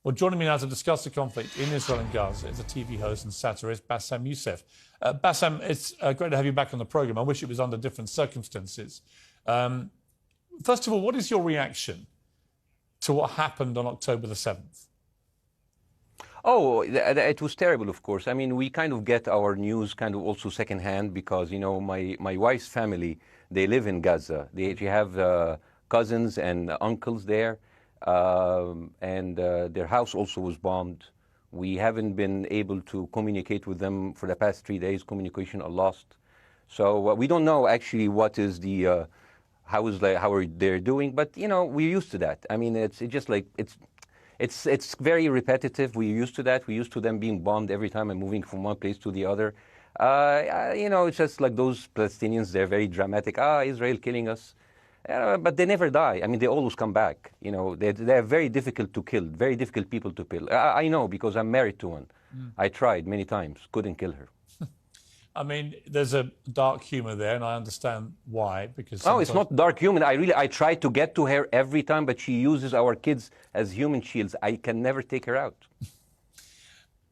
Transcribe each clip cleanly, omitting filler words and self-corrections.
Well, joining me now to discuss the conflict in Israel and Gaza is a TV host and satirist, Bassem Youssef. Bassem, it's great to have you back on the programme. I wish it was under different circumstances. First of all, what is your reaction to what happened on October the 7th? Oh, it was terrible, of course. I mean, we kind of get our news kind of also secondhand because, you know, my wife's family, they live in Gaza. They have cousins and uncles there, and their house also was bombed. We haven't been able to communicate with them for the past 3 days. Communication are lost. So we don't know actually what is the, how are they doing, but, you know, we're used to that. I mean, it's just like, it's very repetitive. We're used to that. We're used to them being bombed every time and moving from one place to the other. You know, it's just like those Palestinians, they're very dramatic. Israel killing us. But they never die. I mean, they always come back. You know, they're very difficult to kill, very difficult people to kill. I know because I'm married to one. I tried many times, couldn't kill her. I mean, there's a dark humour there, and I understand why. Because oh, it's not dark humour. I try to get to her every time, but she uses our kids as human shields. I can never take her out.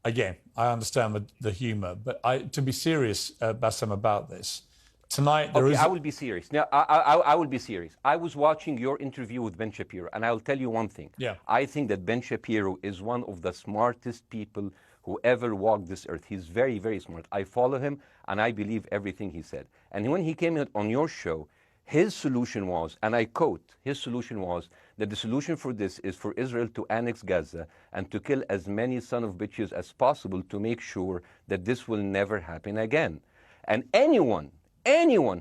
Again, I understand the humour, but to be serious, Bassem, about this, tonight there is... I will be serious. Now, I will be serious. I was watching your interview with Ben Shapiro, and I'll tell you one thing. Yeah. I think that Ben Shapiro is one of the smartest people who ever walked this earth. He's very, very smart. I follow him, and I believe everything he said. And when he came on your show, his solution was, and I quote, his solution was that the solution for this is for Israel to annex Gaza and to kill as many son of bitches as possible to make sure that this will never happen again. And anyone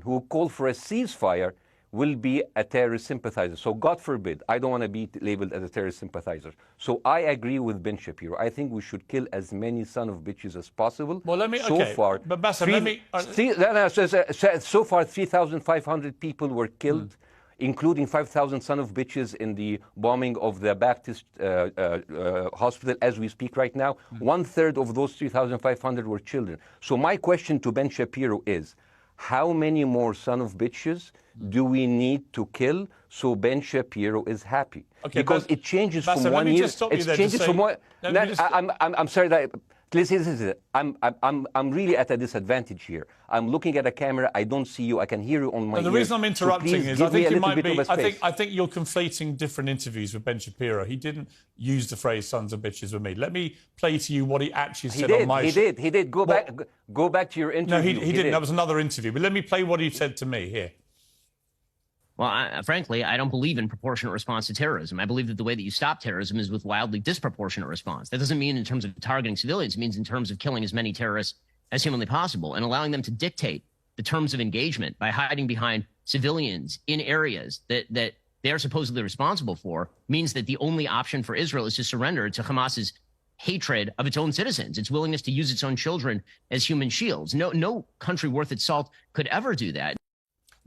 who called for a ceasefire will be a terrorist sympathizer. So God forbid, I don't want to be labeled as a terrorist sympathizer. So I agree with Ben Shapiro. I think we should kill as many son of bitches as possible. Well, let me, so okay, far, but Bassem, let me... so far, 3,500 people were killed, including 5,000 son of bitches in the bombing of the Baptist hospital as we speak right now. 1/3 of those 3,500 were children. So my question to Ben Shapiro is, how many more son of bitches do we need to kill so Ben Shapiro is happy? Okay, because it changes Bassem, from one year. It changes from one. I'm sorry that. Listen, I'm really at a disadvantage here. I'm looking at a camera. I don't see you. I can hear you on my ear. The reason I'm interrupting so is I think you might be. I think you're conflating different interviews with Ben Shapiro. He didn't use the phrase "sons of bitches" with me. Let me play to you what he actually said on my show. He did. Go back to your interview. No, he didn't. That was another interview. But let me play what he said to me here. Well, frankly, I don't believe in proportionate response to terrorism. I believe that the way that you stop terrorism is with wildly disproportionate response. That doesn't mean in terms of targeting civilians. It means in terms of killing as many terrorists as humanly possible and allowing them to dictate the terms of engagement by hiding behind civilians in areas that they are supposedly responsible for means that the only option for Israel is to surrender to Hamas's hatred of its own citizens, its willingness to use its own children as human shields. No country worth its salt could ever do that.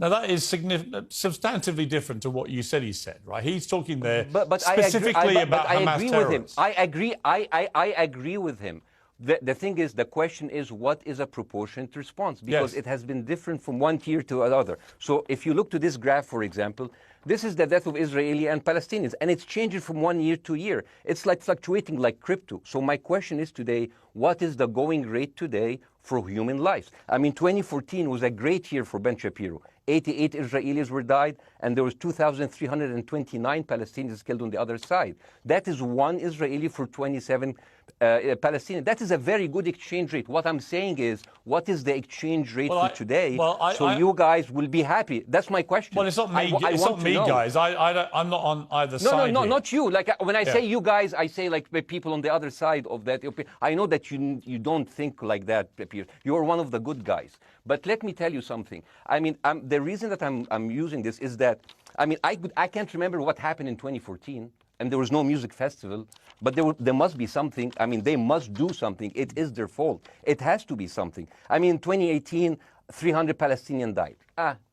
Now, that is substantively different to what you said he said, right? He's talking there but specifically about Hamas terrorists. I agree with him. The thing is, the question is, what is a proportionate response? Because it has been different from one tier to another. So if you look to this graph, for example, this is the death of Israeli and Palestinians, and it's changing from one year to year. It's like fluctuating like crypto. So my question is today, what is the going rate today for human lives? I mean, 2014 was a great year for Ben Shapiro. 88 Israelis were died, and there was 2,329 Palestinians killed on the other side. That is one Israeli for 27 Palestinians. That is a very good exchange rate. What I'm saying is, what is the exchange rate for today? So you guys will be happy. That's my question. Well, it's not me. It's not me, guys. I'm not on either side. No, not you. Like when I say you guys, I say like people on the other side of that. I know that you don't think like that, Piers. You're one of the good guys. But let me tell you something. I mean, the reason that I'm using this is that, I mean, I can't remember what happened in 2014, and there was no music festival, but there must be something. I mean, they must do something. It is their fault. It has to be something. I mean, 2018, 300 Palestinians died.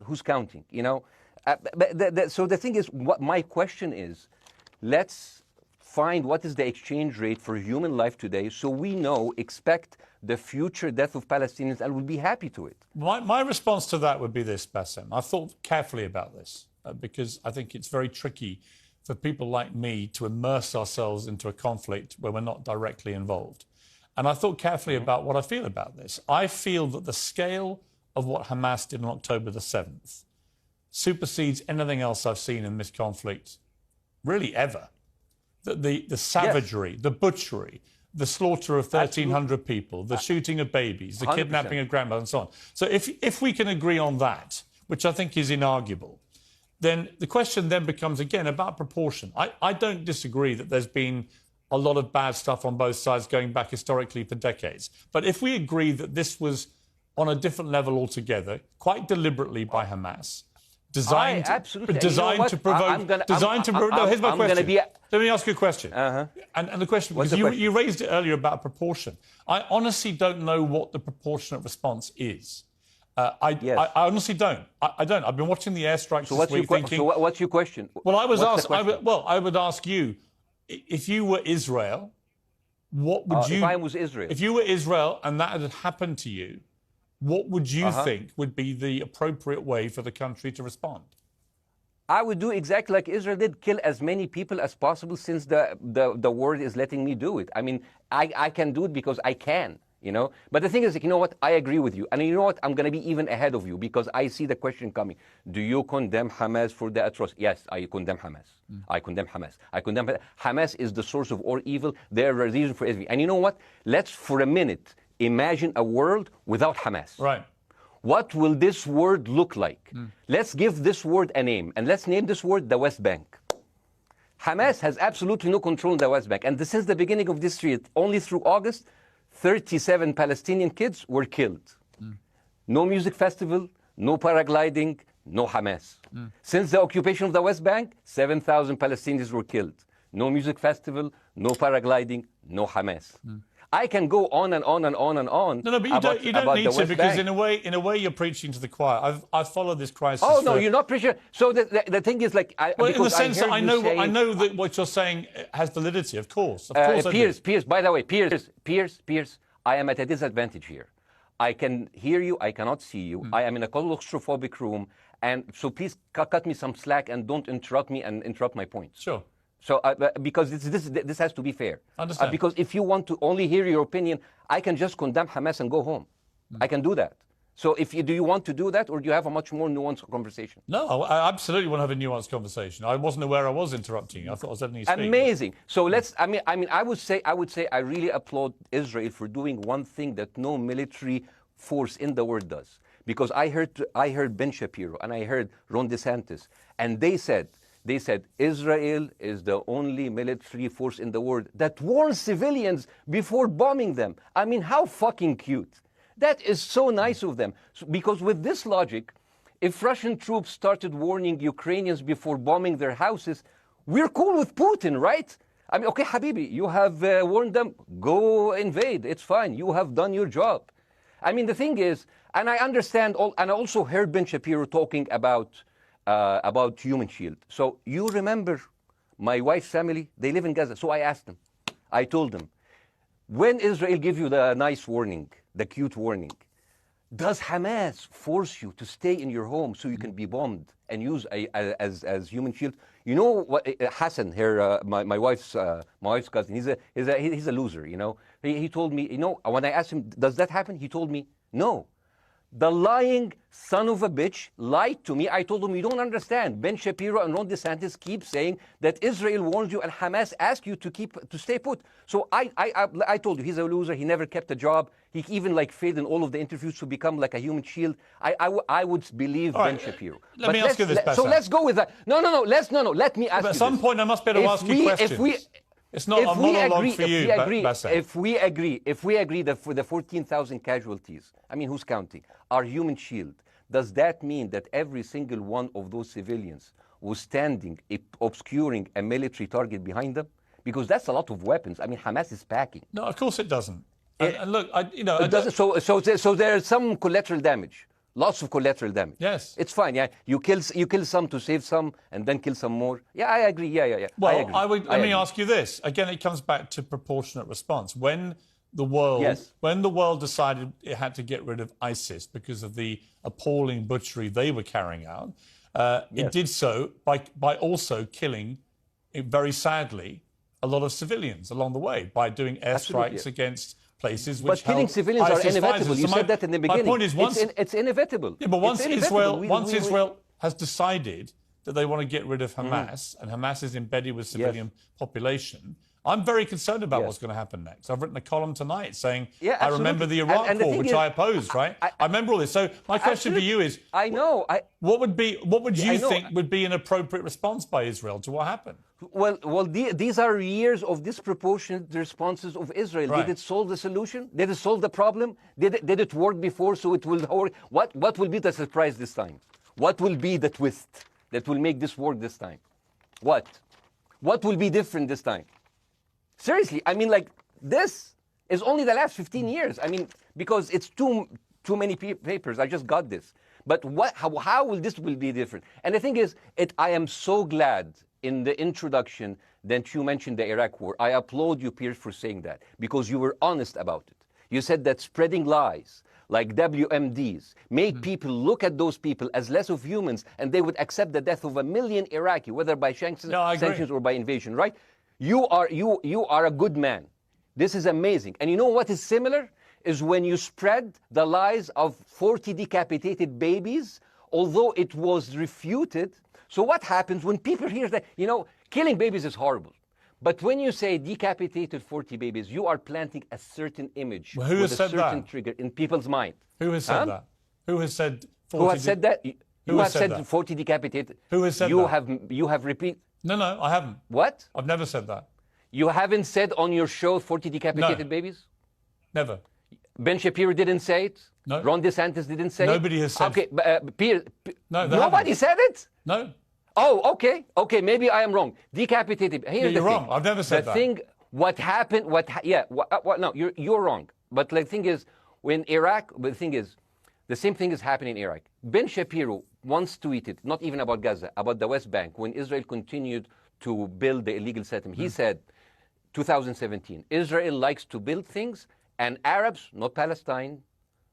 Who's counting, you know? So the thing is, what my question is, let's find what is the exchange rate for human life today so we know, expect the future death of Palestinians and will be happy to it. My response to that would be this, Bassem. I've thought carefully about this because I think it's very tricky for people like me to immerse ourselves into a conflict where we're not directly involved. And I thought carefully about what I feel about this. I feel that the scale of what Hamas did on October the 7th supersedes anything else I've seen in this conflict, really ever. The savagery, the butchery, the slaughter of 1,300 people, the shooting of babies, the 100%. Kidnapping of grandmothers and so on. So if we can agree on that, which I think is inarguable, then the question then becomes, again, about proportion. I don't disagree that there's been a lot of bad stuff on both sides going back historically for decades. But if we agree that this was on a different level altogether, quite deliberately by Hamas, designed to provoke... No, here's my question. Let me ask you a question. And the question, because you raised it earlier about proportion. I honestly don't know what the proportionate response is. I honestly don't. I don't. I've been watching the airstrikes this week thinking... So what's your question? Well, I would ask you, if you were Israel, what would you... If I was Israel? If you were Israel and that had happened to you, what would you think would be the appropriate way for the country to respond? I would do exactly like Israel did, kill as many people as possible, since the world is letting me do it. I mean, I can do it because I can, you know. But the thing is, you know what? I agree with you. And you know what? I'm going to be even ahead of you, because I see the question coming. Do you condemn Hamas for the atrocity? Yes, I condemn Hamas. I condemn Hamas. I condemn Hamas is the source of all evil. They're a reason for everything. And you know what? Let's, for a minute, imagine a world without Hamas. Right. What will this world look like? Let's give this word a name, and let's name this word the West Bank. Hamas has absolutely no control in the West Bank, and since the beginning of this year, only through August, 37 Palestinian kids were killed. No music festival, no paragliding, no Hamas. Since the occupation of the West Bank, 7,000 Palestinians were killed. No music festival, no paragliding, no Hamas. I can go on and on and on and on. No, but you don't need to, because in a way you're preaching to the choir. I've followed this crisis. Oh no, you're not preaching. So the thing is, like, in the sense that I know that what you're saying has validity. Of course, Piers. By the way, Piers. I am at a disadvantage here. I can hear you. I cannot see you. I am in a claustrophobic room, and so please cut me some slack and don't interrupt me and interrupt my points. Sure. So, because this has to be fair. Understand. Because if you want to only hear your opinion, I can just condemn Hamas and go home. I can do that. So, do you want to do that, or do you have a much more nuanced conversation? No, I absolutely want to have a nuanced conversation. I wasn't aware I was interrupting you. I thought I was letting you speak. Amazing. So let's. I mean, I would say I really applaud Israel for doing one thing that no military force in the world does. Because I heard Ben Shapiro and I heard Ron DeSantis, and they said Israel is the only military force in the world that warns civilians before bombing them. I mean, how fucking cute. That is so nice of them. Because with this logic, if Russian troops started warning Ukrainians before bombing their houses, we're cool with Putin, right? I mean, okay, Habibi, you have warned them, go invade. It's fine. You have done your job. I mean, the thing is, and I understand, and I also heard Ben Shapiro talking about Human Shield. So you remember my wife's family, they live in Gaza. So I asked them, I told them, when Israel gives you the nice warning, the cute warning, does Hamas force you to stay in your home so you can be bombed and use as Human Shield? You know what, Hassan here, my wife's cousin, he's a loser, you know. He told me, you know, when I asked him, does that happen? He told me, no. The lying son of a bitch lied to me. I told him, you don't understand. Ben Shapiro and Ron DeSantis keep saying that Israel warned you and Hamas asked you to stay put. So I told you, he's a loser. He never kept a job. He even failed in all of the interviews to become like a human shield. I would believe Ben Shapiro. Let me ask you this, Bassem. So let's go with that. No. Let me ask you At some point, I must be able to ask you questions. It's not a monologue for you, Bassem. If we agree that for the 14,000 casualties, I mean, who's counting, our human shield, does that mean that every single one of those civilians was standing, obscuring a military target behind them? Because that's a lot of weapons. I mean, Hamas is packing. No, of course it doesn't. And look, it doesn't. So there's some collateral damage. Lots of collateral damage. Yes. It's fine, yeah. You kill some to save some and then kill some more. Yeah, I agree. Yeah. Well, let me ask you this. Again, it comes back to proportionate response. When the world decided it had to get rid of ISIS because of the appalling butchery they were carrying out, it did so by also killing very sadly, a lot of civilians along the way by doing airstrikes against places which But killing civilians are inevitable. You said that in the beginning. My point is, it's inevitable. Yeah, but once Israel has decided that they want to get rid of Hamas, and Hamas is embedded with civilian population, I'm very concerned about what's going to happen next. I've written a column tonight saying, I remember the Iraq War, which I opposed, right? I remember all this. So my question to you is, what would you think would be an appropriate response by Israel to what happened? Well, these are years of disproportionate responses of Israel. Right. Did it solve the solution? Did it solve the problem? Did it work before, so it will work? What will be the surprise this time? What will be the twist that will make this work this time? What will be different this time? Seriously, I mean, like, this is only the last 15 years. I mean, because it's too many papers. I just got this. But how will this be different? And the thing is, I am so glad in the introduction that you mentioned the Iraq War. I applaud you, Piers, for saying that, because you were honest about it. You said that spreading lies like WMDs make people look at those people as less of humans, and they would accept the death of 1 million Iraqi, whether by sanctions or by invasion, right? You are a good man. This is amazing. And you know what is similar? Is when you spread the lies of 40 decapitated babies, although it was refuted. So what happens when people hear that, killing babies is horrible. But when you say decapitated 40 babies, you are planting a certain image with a certain trigger in people's mind. Who has said that? Who has said 40? Who has said that? You have said 40 decapitated. Who has said that? You have repeated. No, I haven't. What? I've never said that. You haven't said on your show 40 decapitated babies? Never. Ben Shapiro didn't say it? No. Ron DeSantis didn't say Nobody it? has said it. Okay, Piers, nobody said it? No. Oh, okay, maybe I am wrong. Decapitated. Here's you're the wrong. thing. I've never said that. The thing, what happened, no, you're wrong. But the thing is, when Iraq, the thing is, the same thing is happening in Iraq. Ben Shapiro once tweeted, not even about Gaza, about the West Bank, when Israel continued to build the illegal settlement. He said, 2017, Israel likes to build things, and Arabs, not Palestine,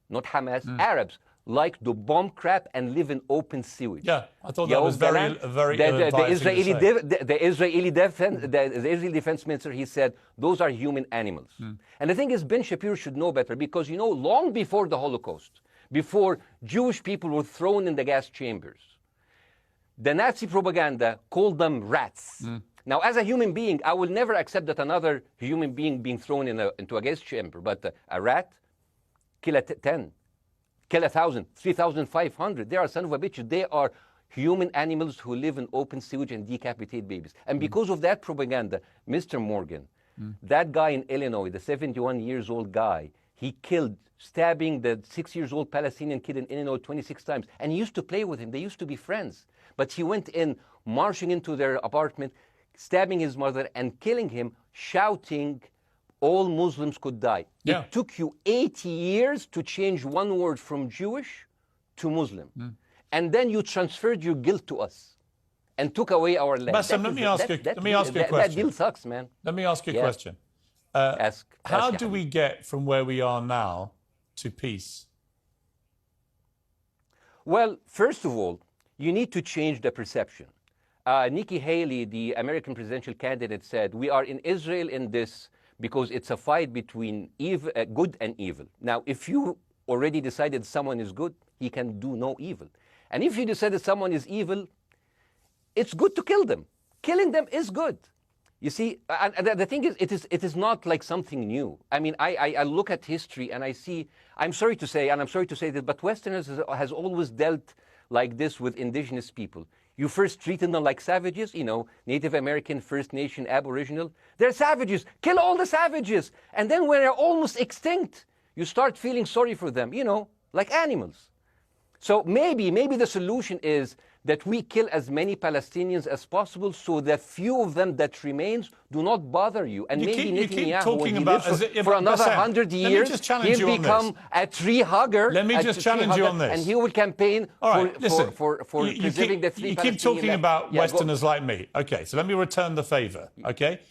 not Hamas, Arabs like to bomb crap and live in open sewage. Yeah, I thought that was very the Israeli defense minister, he said, those are human animals. And the thing is, Ben Shapiro should know better, because, long before the Holocaust, before Jewish people were thrown in the gas chambers, the Nazi propaganda called them rats. Now, as a human being, I will never accept that another human being being thrown into a gas chamber. But a rat, kill 10, kill 1,000, 3,500. They are son of a bitch. They are human animals who live in open sewage and decapitate babies. And because of that propaganda, Mr. Morgan, that guy in Illinois, the 71-years-old guy, he killed, stabbing the 6-year-old Palestinian kid in Illinois 26 times. And he used to play with him. They used to be friends. But he went in, marching into their apartment, stabbing his mother and killing him, shouting, all Muslims could die. Yeah. It took you 80 years to change one word from Jewish to Muslim. And then you transferred your guilt to us and took away our land. Bassem, let me ask you a question. That deal sucks, man. Let me ask you a question. How do we get from where we are now to peace? Well, first of all, you need to change the perception. Nikki Haley, the American presidential candidate, said, we are in Israel in this because it's a fight between good and evil. Now, if you already decided someone is good, he can do no evil. And if you decided someone is evil, it's good to kill them. Killing them is good. You see, the thing is, it is not like something new. I mean, I look at history and I see, I'm sorry to say this, but Westerners has always dealt like this with indigenous people. You first treated them like savages, Native American, First Nation, Aboriginal. They're savages. Kill all the savages. And then when they're almost extinct, you start feeling sorry for them, like animals. So maybe the solution is that we kill as many Palestinians as possible so the few of them that remains do not bother you. And maybe Netanyahu, when he lives for another 100 years, he'll become a tree hugger. Let me just challenge you on this. And he will campaign for preserving the three Palestinian You keep talking about Westerners like me. Okay, so let me return the favor, okay?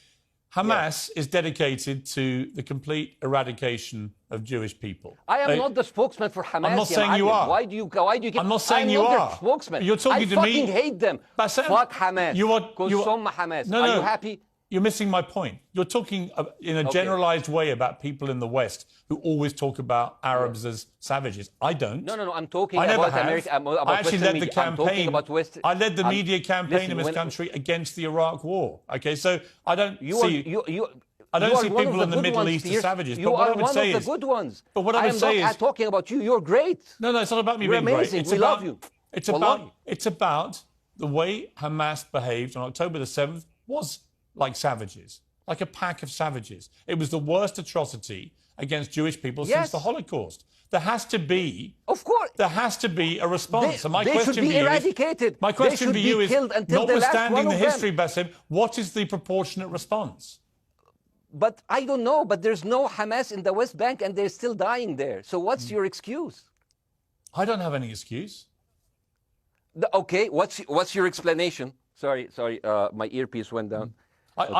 Hamas is dedicated to the complete eradication of Jewish people. I am not the spokesman for Hamas. I'm not saying you are. Why do you keep... I'm not saying I'm you not are. their spokesman. You're talking to me. I fucking hate them. Bassem, Fuck Hamas. You are Hamas. No, are no. you happy? You're missing my point. You're talking in a generalized way about people in the West who always talk about Arabs as savages. I don't. No. I'm talking I never about have. America. About I actually led the campaign. I led the media campaign in this country against the Iraq War. Okay, so I don't see. I don't see people in the Middle East as savages. You are one of the good ones. But what I would say is, I'm talking about you. You're great. No, it's not about me being amazing. great. We love you. It's about the way Hamas behaved on October the 7th was like savages. Like a pack of savages. It was the worst atrocity against Jewish people since the Holocaust. There has to be, of course, there has to be a response. And my they question should be eradicated. My question to you is, notwithstanding the history, Bassem, what is the proportionate response? But I don't know. But there's no Hamas in the West Bank, and they're still dying there. So what's your excuse? I don't have any excuse. Okay, what's your explanation? Sorry, my earpiece went down.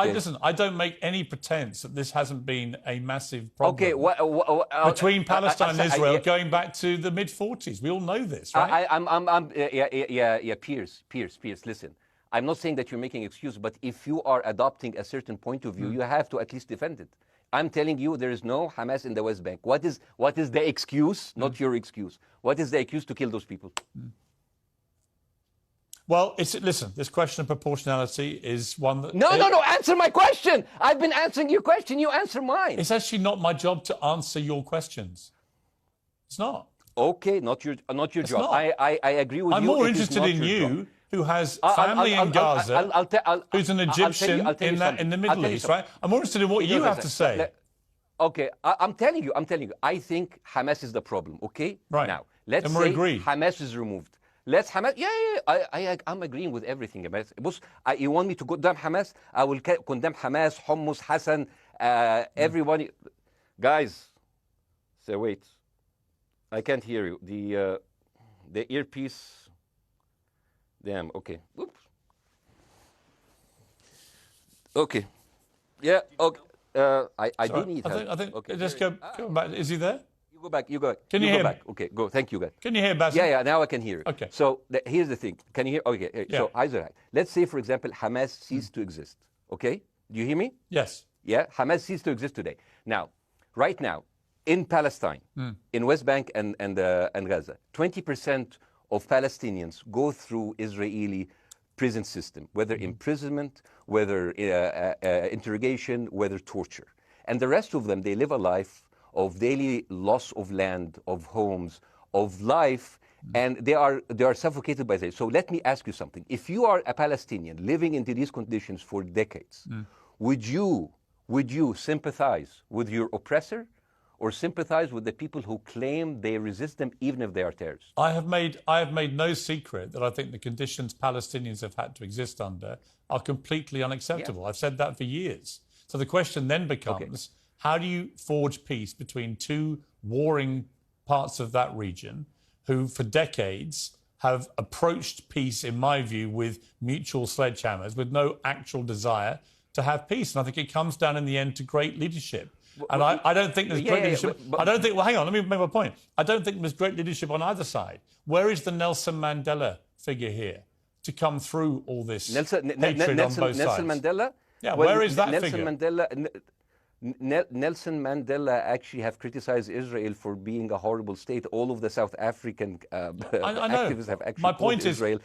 Listen, I don't make any pretense that this hasn't been a massive problem between Palestine and Israel going back to the mid-40s. We all know this, right? Piers, listen. I'm not saying that you're making excuses, but if you are adopting a certain point of view, you have to at least defend it. I'm telling you, there is no Hamas in the West Bank. What is the excuse? Not your excuse. What is the excuse to kill those people? Well, listen, this question of proportionality is one that... No, answer my question! I've been answering your question, you answer mine. It's actually not my job to answer your questions. It's not. Okay, not your job. Not. I agree with you. I'm more interested in you, who has family in Gaza, who's an Egyptian in the Middle East, right? I'm more interested in what you have to say. Okay, I'm telling you. I think Hamas is the problem, okay? Right. Now, let's say Hamas is removed. Let's Hamas. I'm agreeing with everything. You want me to condemn Hamas? I will condemn Hamas, Hummus, Hassan, everyone. Guys, so wait. I can't hear you. The earpiece. Damn. Okay. Oops. Okay. Yeah. Okay. I do need help. I think. Okay. Just go back. Is he there? You go back. Can you hear me? Back. Okay, go. Thank you, guys. Can you hear, Bassem? Yeah, now I can hear you. Okay. So here's the thing. Can you hear? Okay. Yeah. So, let's say, for example, Hamas ceased to exist. Okay? Do you hear me? Yes. Yeah? Hamas ceased to exist today. Now, right now, in Palestine, in West Bank and Gaza, 20% of Palestinians go through Israeli prison system, whether imprisonment, whether interrogation, whether torture. And the rest of them, they live a life of daily loss of land, of homes, of life, and they are suffocated by this. So let me ask you something. If you are a Palestinian living into these conditions for decades, would you sympathize with your oppressor or sympathize with the people who claim they resist them even if they are terrorists? I have made no secret that I think the conditions Palestinians have had to exist under are completely unacceptable. Yeah. I've said that for years. So the question then becomes, how do you forge peace between two warring parts of that region who for decades have approached peace, in my view, with mutual sledgehammers, with no actual desire to have peace? And I think it comes down in the end to great leadership. And I don't think there's great leadership. I don't think, well, hang on, let me make my point. I don't think there's great leadership on either side. Where is the Nelson Mandela figure here to come through all this hatred on both sides? Nelson Mandela? Yeah, where is that figure? Nelson Mandela actually have criticized Israel for being a horrible state. All of the South African activists have actually called Israel.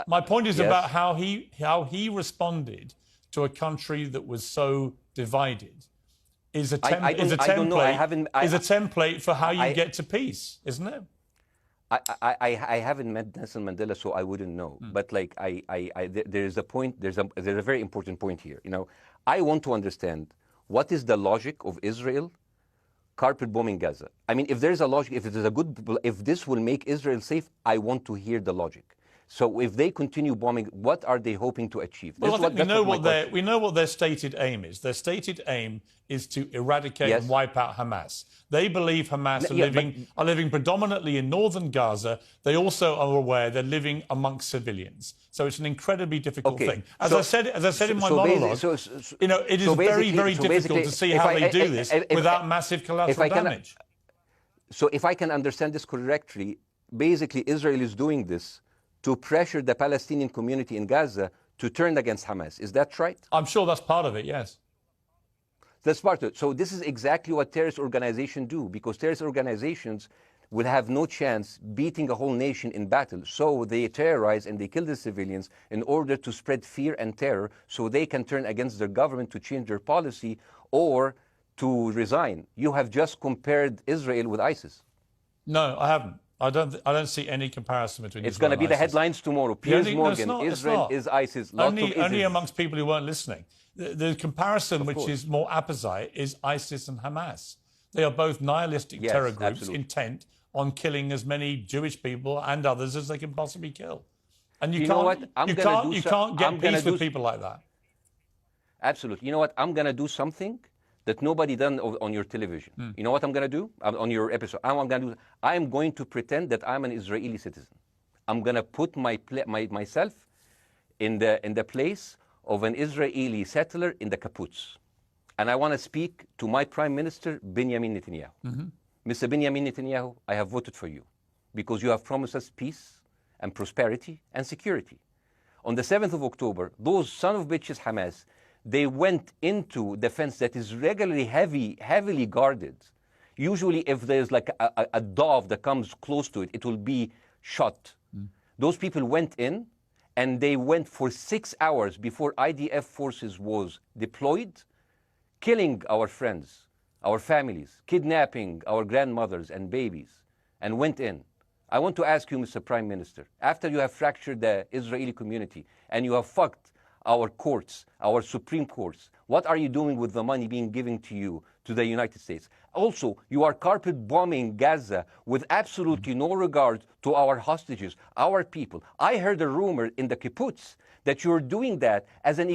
My point is about how he responded to a country that was so divided. Is a template for how you get to peace, isn't it? I haven't met Nelson Mandela, so I wouldn't know. But there is a point. There's a very important point here. You know, I want to understand what is the logic of Israel carpet bombing Gaza. I mean, if there's a logic, if this will make Israel safe, I want to hear the logic. So if they continue bombing, what are they hoping to achieve? Well, I think we know what their stated aim is. Their stated aim is to eradicate and wipe out Hamas. They believe Hamas are living predominantly in northern Gaza. They also are aware they're living amongst civilians. So it's an incredibly difficult thing. As I said in my monologue, it is very, very difficult to see how they do this without massive collateral damage. So if I can understand this correctly, basically Israel is doing this to pressure the Palestinian community in Gaza to turn against Hamas. Is that right? I'm sure that's part of it, yes. That's part of it. So this is exactly what terrorist organizations do, because terrorist organizations will have no chance beating a whole nation in battle. So they terrorize and they kill the civilians in order to spread fear and terror so they can turn against their government to change their policy or to resign. You have just compared Israel with ISIS. No, I haven't. I don't see any comparison between It's going to be the headlines tomorrow. Piers Morgan, Israel is ISIS. Only amongst people who weren't listening. The comparison, which is more apposite, is ISIS and Hamas. They are both nihilistic terror groups intent on killing as many Jewish people and others as they can possibly kill. And you can't get peace with people like that. Absolutely. You know what? I'm going to do something that nobody done on your television. You know what I'm going to do on your episode? I'm going to pretend that I'm an Israeli citizen. I'm going to put myself in the place of an Israeli settler in the kibbutz. And I want to speak to my Prime Minister, Benjamin Netanyahu. Mr. Benjamin Netanyahu, I have voted for you because you have promised us peace and prosperity and security. On the 7th of October, those son of bitches Hamas, they went into the fence that is regularly heavily guarded. Usually if there's like a dove that comes close to it, it will be shot. Those people went in and they went for 6 hours before IDF forces was deployed, killing our friends, our families, kidnapping our grandmothers and babies, and went in. I want to ask you, Mr. Prime Minister, after you have fractured the Israeli community and you have fucked our courts, our Supreme Courts, what are you doing with the money being given to you, to the United States? Also, you are carpet bombing Gaza with absolutely no regard to our hostages, our people. I heard a rumor in the kibbutz that you're doing that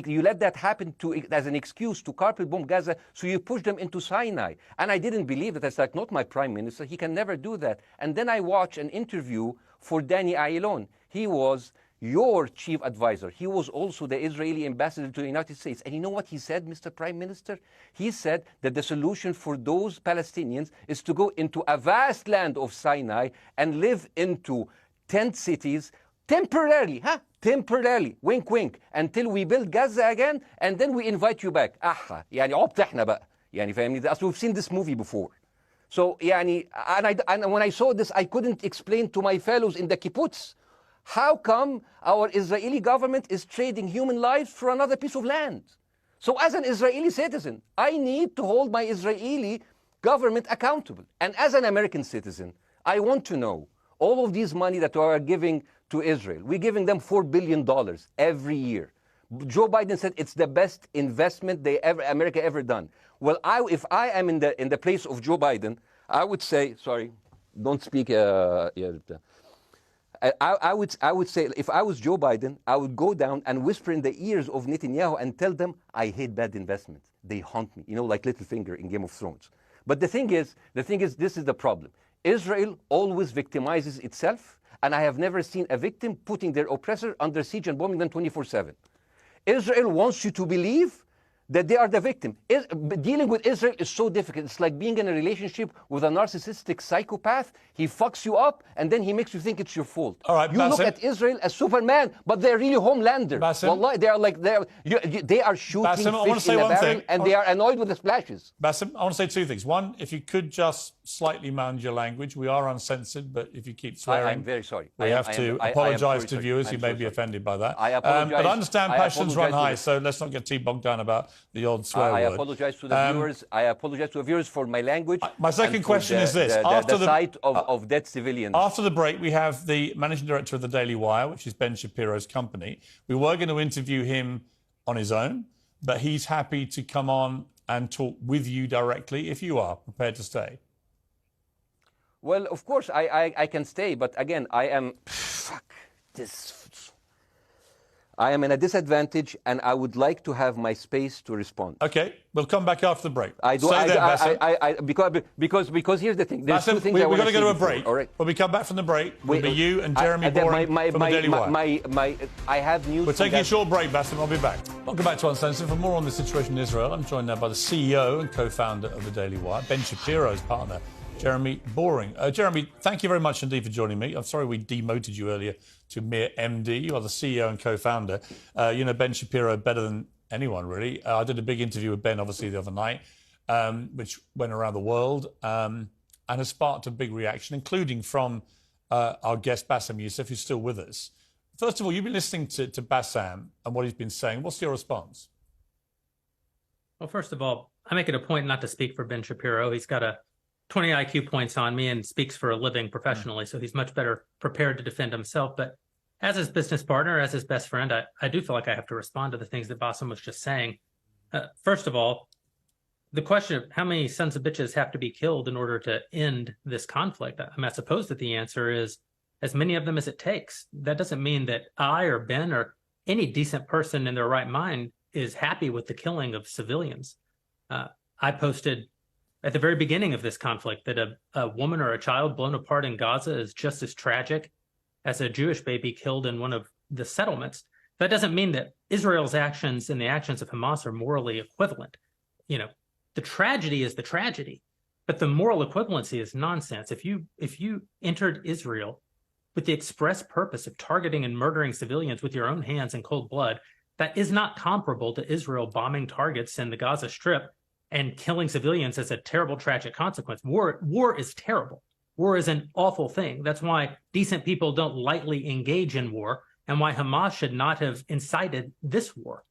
you let that happen as an excuse to carpet bomb Gaza, so you push them into Sinai. And I didn't believe that. That's like, not my Prime Minister. He can never do that. And then I watched an interview for Danny Ayalon. He was your chief advisor. He was also the Israeli ambassador to the United States. And you know what he said, Mr. Prime Minister? He said that the solution for those Palestinians is to go into a vast land of Sinai and live into tent cities temporarily, temporarily, wink wink, until we build Gaza again, and then we invite you back. يعني عبط احنا بقى. يعني فاهمني؟ We've seen this movie before. So يعني, and when I saw this, I couldn't explain to my fellows in the kibbutz, how come our Israeli government is trading human lives for another piece of land? So as an Israeli citizen, I need to hold my Israeli government accountable. And as an American citizen, I want to know all of these money that we are giving to Israel. We're giving them $4 billion every year. Joe Biden said it's the best investment America ever done. Well, if I am in the place of Joe Biden, I would say, sorry, don't speak. I would say, if I was Joe Biden, I would go down and whisper in the ears of Netanyahu and tell them, I hate bad investments. They haunt me, like Littlefinger in Game of Thrones. But the thing is, this is the problem. Israel always victimizes itself, and I have never seen a victim putting their oppressor under siege and bombing them 24/7. Israel wants you to believe that they are the victim. Dealing with Israel is so difficult. It's like being in a relationship with a narcissistic psychopath. He fucks you up, and then he makes you think it's your fault. All right, you Bassem. Look at Israel as Superman, but they're really Homelander. Bassem. Wallahi, they are shooting Bassem, fish in a barrel, and they are annoyed with the splashes. Bassem, I want to say two things. One, if you could just slightly manage your language. We are uncensored, but if you keep swearing... I'm very sorry. We have to apologise to viewers who may be offended by that. I apologize. But I understand passions run high, so let's not get too bogged down about the old swear word. I apologize to the viewers. I apologize to the viewers for my language. My second question is this. After the sight of dead civilians. After the break, we have the managing director of the Daily Wire, which is Ben Shapiro's company. We were going to interview him on his own, but he's happy to come on and talk with you directly if you are prepared to stay. Well, of course, I can stay, but again, I am... I am in a disadvantage, and I would like to have my space to respond. Okay, we'll come back after the break. Because here's the thing. There's Bassem, two things we're I going to go to a before, break. all right? When we come back from the break, we'll be you and Jeremy Boring from the Daily Wire. I have news. We're taking a short break, Bassem. I'll be back. Welcome back to Uncensored. For more on the situation in Israel, I'm joined now by the CEO and co-founder of the Daily Wire, Ben Shapiro's partner, Jeremy Boring. Jeremy, thank you very much indeed for joining me. I'm sorry we demoted you earlier to mere MD. You are the CEO and co-founder. You know Ben Shapiro better than anyone, really. I did a big interview with Ben, obviously, the other night, which went around the world and has sparked a big reaction, including from our guest, Bassem Youssef, who's still with us. First of all, you've been listening to Bassem and what he's been saying. What's your response? Well, first of all, I make it a point not to speak for Ben Shapiro. He's got a 20 IQ points on me and speaks for a living professionally, so he's much better prepared to defend himself. But as his business partner, as his best friend, I do feel like I have to respond to the things that Bassem was just saying. First of all, the question of how many sons of bitches have to be killed in order to end this conflict, I suppose that the answer is as many of them as it takes. That doesn't mean that I or Ben or any decent person in their right mind is happy with the killing of civilians. I posted at the very beginning of this conflict that a woman or a child blown apart in Gaza is just as tragic as a Jewish baby killed in one of the settlements. That doesn't mean that Israel's actions and the actions of Hamas are morally equivalent. You know, the tragedy is the tragedy, but the moral equivalency is nonsense. If you entered Israel with the express purpose of targeting and murdering civilians with your own hands in cold blood, that is not comparable to Israel bombing targets in the Gaza Strip and killing civilians as a terrible, tragic consequence. War is terrible. War is an awful thing. That's why decent people don't lightly engage in war, and why Hamas should not have incited this war.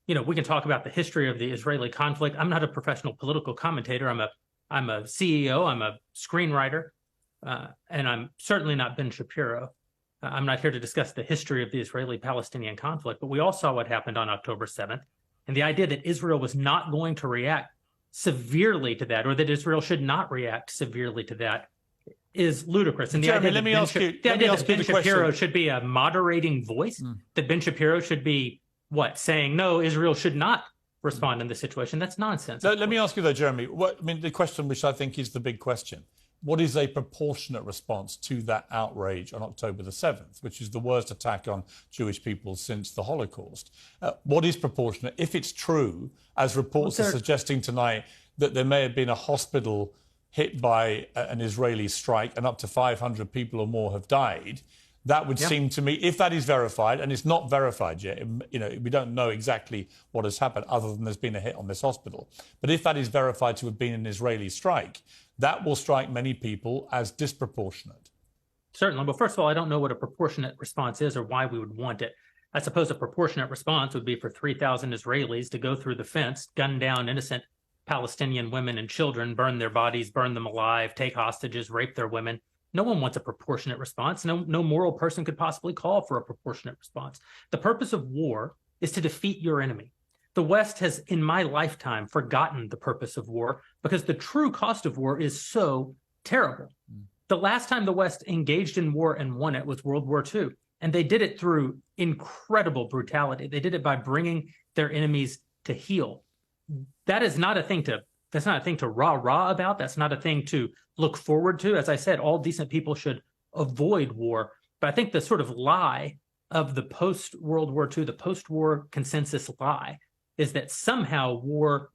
You know, we can talk about the history of the Israeli conflict. I'm not a professional political commentator. I'm a CEO. I'm a screenwriter, and I'm certainly not Ben Shapiro. I'm not here to discuss the history of the Israeli-Palestinian conflict, but we all saw what happened on October 7th. And the idea that Israel was not going to react severely to that, or that Israel should not react severely to that, is ludicrous. And the idea that Ben Shapiro should be a moderating voice, that Ben Shapiro should be, saying, no, Israel should not respond in this situation, that's nonsense. Let me ask you, though, Jeremy, the question which I think is the big question. What is a proportionate response to that outrage on October the 7th, which is the worst attack on Jewish people since the Holocaust? What is proportionate? If it's true, as reports are suggesting tonight, that there may have been a hospital hit by an Israeli strike and up to 500 people or more have died, that would seem to me, if that is verified, and it's not verified yet, you know, we don't know exactly what has happened other than there's been a hit on this hospital. But if that is verified to have been an Israeli strike, that will strike many people as disproportionate. Certainly. Well, first of all, I don't know what a proportionate response is or why we would want it. I suppose a proportionate response would be for 3,000 Israelis to go through the fence, gun down innocent Palestinian women and children, burn their bodies, burn them alive, take hostages, rape their women. No one wants a proportionate response. No moral person could possibly call for a proportionate response. The purpose of war is to defeat your enemy. The West has, in my lifetime, forgotten the purpose of war because the true cost of war is so terrible. The last time the West engaged in war and won it was World War II, and they did it through incredible brutality. They did it by bringing their enemies to heel. That is not a thing to That's not a thing to rah-rah about. That's not a thing to look forward to. As I said, all decent people should avoid war. But I think the sort of lie of the post-World War II, the post-war consensus lie, is that somehow war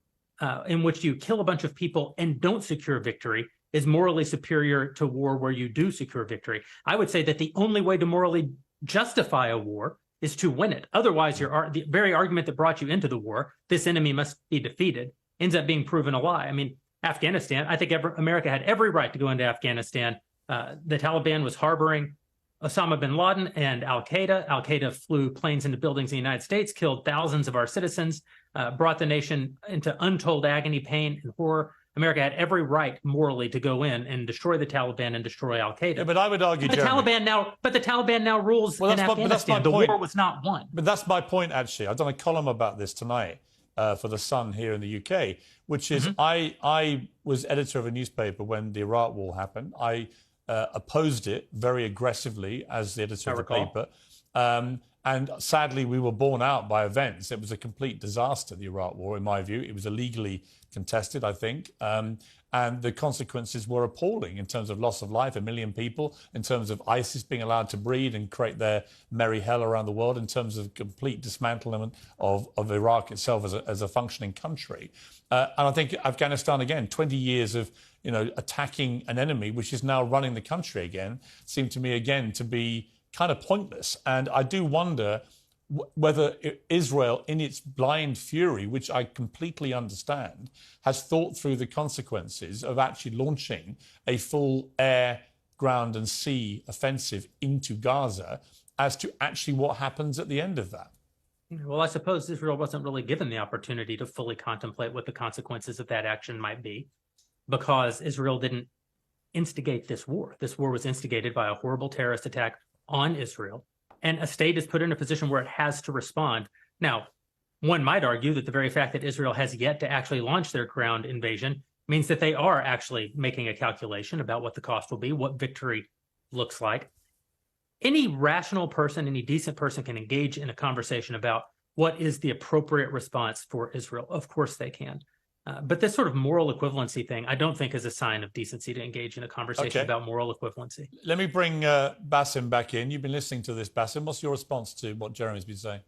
in which you kill a bunch of people and don't secure victory is morally superior to war where you do secure victory. I would say that the only way to morally justify a war is to win it. Otherwise, the very argument that brought you into the war, this enemy must be defeated, ends up being proven a lie. I mean, Afghanistan, I think America had every right to go into Afghanistan. The Taliban was harboring Osama bin Laden and al-Qaeda. Al-Qaeda flew planes into buildings in the United States, killed thousands of our citizens, brought the nation into untold agony, pain, and horror. America had every right morally to go in and destroy the Taliban and destroy al-Qaeda. Yeah, but I would argue, the Taliban now rules in Afghanistan. The war was not won. But that's my point, actually. I've done a column about this tonight for The Sun here in the UK, which is I was editor of a newspaper when the Iraq war happened. I opposed it very aggressively as the editor of the paper. And sadly, we were borne out by events. It was a complete disaster, the Iraq War, in my view. It was illegally contested, I think. And the consequences were appalling in terms of loss of life, 1 million people, in terms of ISIS being allowed to breed and create their merry hell around the world, in terms of complete dismantlement of Iraq itself as a functioning country. And I think Afghanistan, again, 20 years of attacking an enemy, which is now running the country again, seemed to me, again, to be kind of pointless. And I do wonder whether Israel, in its blind fury, which I completely understand, has thought through the consequences of actually launching a full air, ground and sea offensive into Gaza as to actually what happens at the end of that. Well, I suppose Israel wasn't really given the opportunity to fully contemplate what the consequences of that action might be, because Israel didn't instigate this war. This war was instigated by a horrible terrorist attack on Israel, and a state is put in a position where it has to respond. Now, one might argue that the very fact that Israel has yet to actually launch their ground invasion means that they are actually making a calculation about what the cost will be, what victory looks like. Any rational person, any decent person can engage in a conversation about what is the appropriate response for Israel. Of course they can. But this sort of moral equivalency thing, I don't think is a sign of decency to engage in a conversation about moral equivalency. Let me bring Baassem back in. You've been listening to this, Baassem. What's your response to what Jeremy's been saying?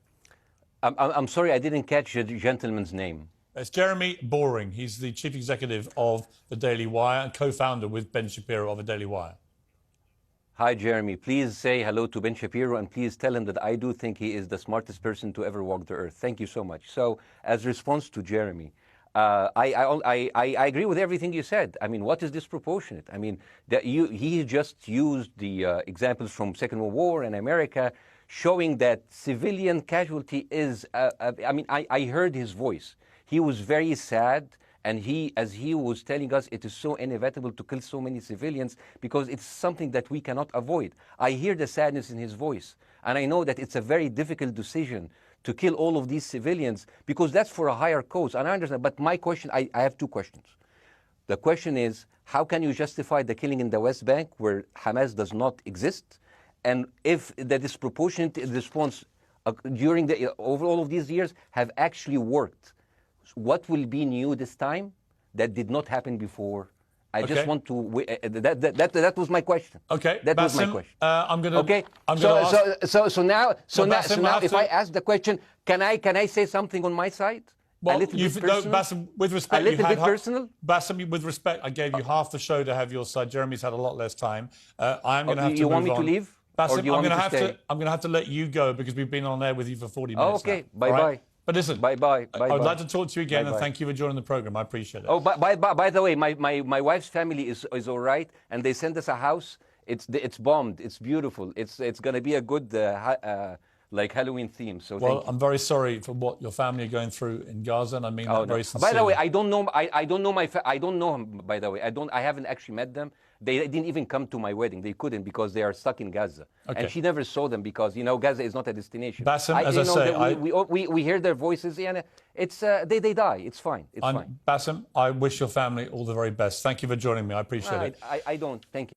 I'm sorry, I didn't catch the gentleman's name. It's Jeremy Boring. He's the chief executive of the Daily Wire and co-founder with Ben Shapiro of the Daily Wire. Hi, Jeremy. Please say hello to Ben Shapiro, and please tell him that I do think he is the smartest person to ever walk the earth. Thank you so much. So, as response to Jeremy, I agree with everything you said. I mean, what is disproportionate? I mean, he just used the examples from Second World War and America, showing that civilian casualty is, I mean, I heard his voice. He was very sad, and as he was telling us, it is so inevitable to kill so many civilians because it's something that we cannot avoid. I hear the sadness in his voice, and I know that it's a very difficult decision to kill all of these civilians because that's for a higher cause. And I understand, but my question, I have two questions. The question is, how can you justify the killing in the West Bank where Hamas does not exist? And if the disproportionate response during over all of these years have actually worked, what will be new this time that did not happen before? I just want to. That was my question. Okay, that was my question. I'm going to. Okay. So now, if I ask the question, can I say something on my side? Well, a little bit personal. Baassem, with respect, a little bit personal. Baassem, with respect, I gave you half the show to have your side. Jeremy's had a lot less time. I'm going to have to. You want me to leave? Baassem, I'm going to have to let you go because we've been on air with you for 40 minutes. Okay. Bye bye. But listen, bye-bye. I would like to talk to you again, and thank you for joining the program. I appreciate it. Oh, by the way, my wife's family is all right, and they sent us a house. It's bombed. It's beautiful. It's going to be a good like Halloween theme. So well, I'm very sorry for what your family are going through in Gaza, and I mean that very sincerely. By the way, I don't know. I don't know I don't know him. By the way, I haven't actually met them. They didn't even come to my wedding. They couldn't because they are stuck in Gaza. Okay. And she never saw them because, Gaza is not a destination. Baassem, as I say, we hear their voices and it's, they die. It's fine. It's fine. Baassem, I wish your family all the very best. Thank you for joining me. I appreciate it. I don't. Thank you.